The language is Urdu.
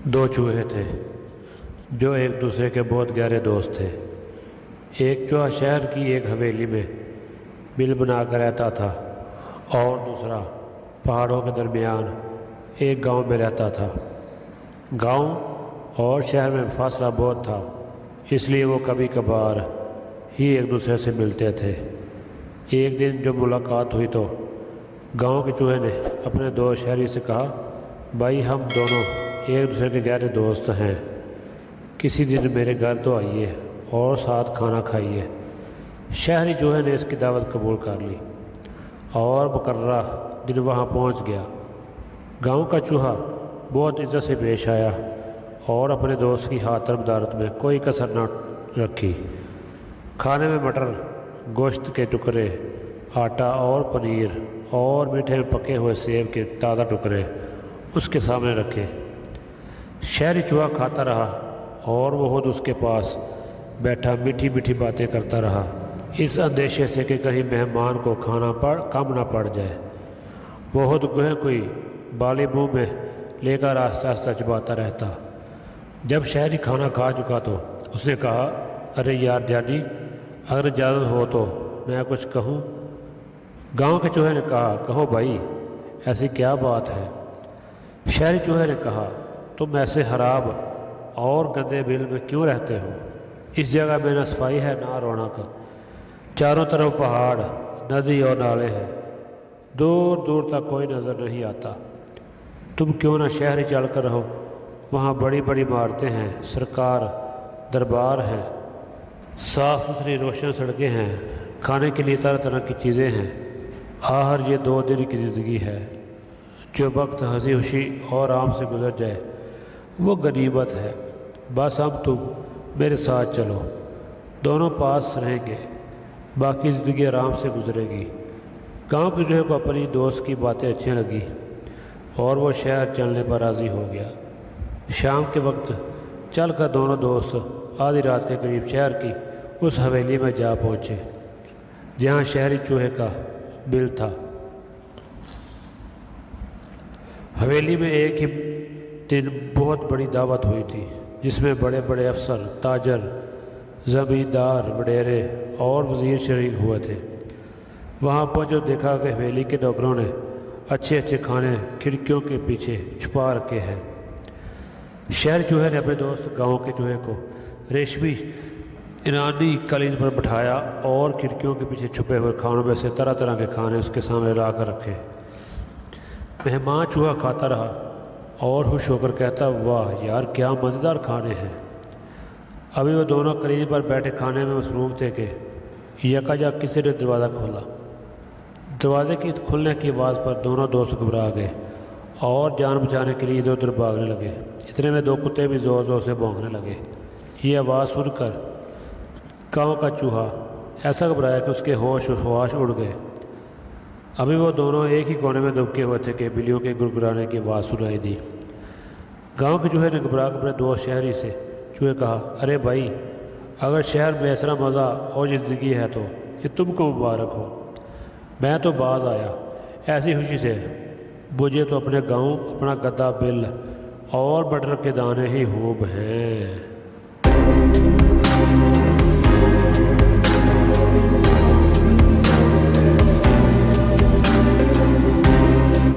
دو چوہے تھے جو ایک دوسرے کے بہت گہرے دوست تھے۔ ایک چوہا شہر کی ایک حویلی میں بل بنا کر رہتا تھا اور دوسرا پہاڑوں کے درمیان ایک گاؤں میں رہتا تھا۔ گاؤں اور شہر میں فاصلہ بہت تھا، اس لیے وہ کبھی کبھار ہی ایک دوسرے سے ملتے تھے۔ ایک دن جب ملاقات ہوئی تو گاؤں کے چوہے نے اپنے دوست شہری سے کہا، بھائی ہم دونوں ایک دوسرے کے گہرے دوست ہیں، کسی دن میرے گھر تو آئیے اور ساتھ کھانا کھائیے۔ شہری چوہے نے اس کی دعوت قبول کر لی اور مقررہ دن وہاں پہنچ گیا۔ گاؤں کا چوہا بہت عزت سے پیش آیا اور اپنے دوست کی خاطر مدارت میں کوئی کسر نہ رکھی۔ کھانے میں مٹر، گوشت کے ٹکڑے، آٹا اور پنیر اور میٹھے میں پکے ہوئے سیب کے تازہ ٹکڑے اس کے سامنے رکھے۔ شہری چوہا کھاتا رہا اور وہ خود اس کے پاس بیٹھا میٹھی میٹھی باتیں کرتا رہا، اس اندیشے سے کہ کہیں مہمان کو کھانا کم نہ پڑ جائے۔ وہ خود گوہے کوئی بالی منہ میں لے کر آہستہ آہستہ چباتا رہتا۔ جب شہری کھانا کھا چکا تو اس نے کہا، ارے یار جانی، اگر اجازت ہو تو میں کچھ کہوں؟ گاؤں کے چوہے نے کہا، کہو بھائی، ایسی کیا بات ہے؟ شہری چوہے نے کہا، تم ایسے خراب اور گندے بل میں کیوں رہتے ہو؟ اس جگہ میں نہ صفائی ہے نہ رونق، چاروں طرف پہاڑ، ندی اور نالے ہیں، دور دور تک کوئی نظر نہیں آتا۔ تم کیوں نہ شہر ہی چل کر رہو؟ وہاں بڑی بڑی عمارتیں ہیں، سرکار دربار ہیں، صاف ستھری روشن سڑکیں ہیں، کھانے کے لیے طرح طرح کی چیزیں ہیں۔ آخر یہ 2 دن کی زندگی ہے، جو وقت ہنسی خوشی اور آرام سے گزر جائے وہ غنیمت ہے۔ بس اب تم میرے ساتھ چلو، دونوں پاس رہیں گے، باقی زندگی آرام سے گزرے گی۔ گاؤں کے چوہے کو اپنی دوست کی باتیں اچھی لگیں اور وہ شہر چلنے پر راضی ہو گیا۔ شام کے وقت چل کر دونوں دوست آدھی رات کے قریب شہر کی اس حویلی میں جا پہنچے جہاں شہری چوہے کا بل تھا۔ حویلی میں ایک ہی دن بہت بڑی دعوت ہوئی تھی، جس میں بڑے بڑے افسر، تاجر، زمیندار، وڈیرے اور وزیر شریک ہوئے تھے۔ وہاں پہنچو دیکھا کہ حویلی کے نوکروں نے اچھے اچھے کھانے کھڑکیوں کے پیچھے چھپا رکھے ہیں۔ شہر چوہے نے اپنے دوست گاؤں کے چوہے کو ریشمی ایرانی قالین پر بٹھایا اور کھڑکیوں کے پیچھے چھپے ہوئے کھانوں میں سے طرح طرح کے کھانے اس کے سامنے لا کر رکھے۔ مہمان چوہا کھاتا رہا اور خوش ہو کر کہتا، واہ یار، کیا مزیدار کھانے ہیں۔ ابھی وہ دونوں قالین پر بیٹھے کھانے میں مصروف تھے کہ یکایک کسی نے دروازہ کھولا۔ دروازے کی کھلنے کی آواز پر دونوں دوست گھبرا گئے اور جان بچانے کے لیے ادھر ادھر بھاگنے لگے۔ اتنے میں 2 کتے بھی زور زور سے بھونکنے لگے۔ یہ آواز سن کر گاؤں کا چوہا ایسا گھبرایا کہ اس کے ہوش اڑ گئے۔ ابھی وہ دونوں ایک ہی کونے میں دبکے ہوئے تھے کہ بلیوں کے گڑگڑانے کی آواز سنائی دی۔ گاؤں کے چوہے نے گھبرا کر اپنے دوست شہری سے چوہے کہا، ارے بھائی، اگر شہر میں ایسا مزہ اور زندگی ہے تو یہ تم کو مبارک ہو۔ میں تو باز آیا ایسی خوشی سے، مجھے تو اپنے گاؤں، اپنا گدا بل اور بٹر کے دانے ہی خوب ہیں۔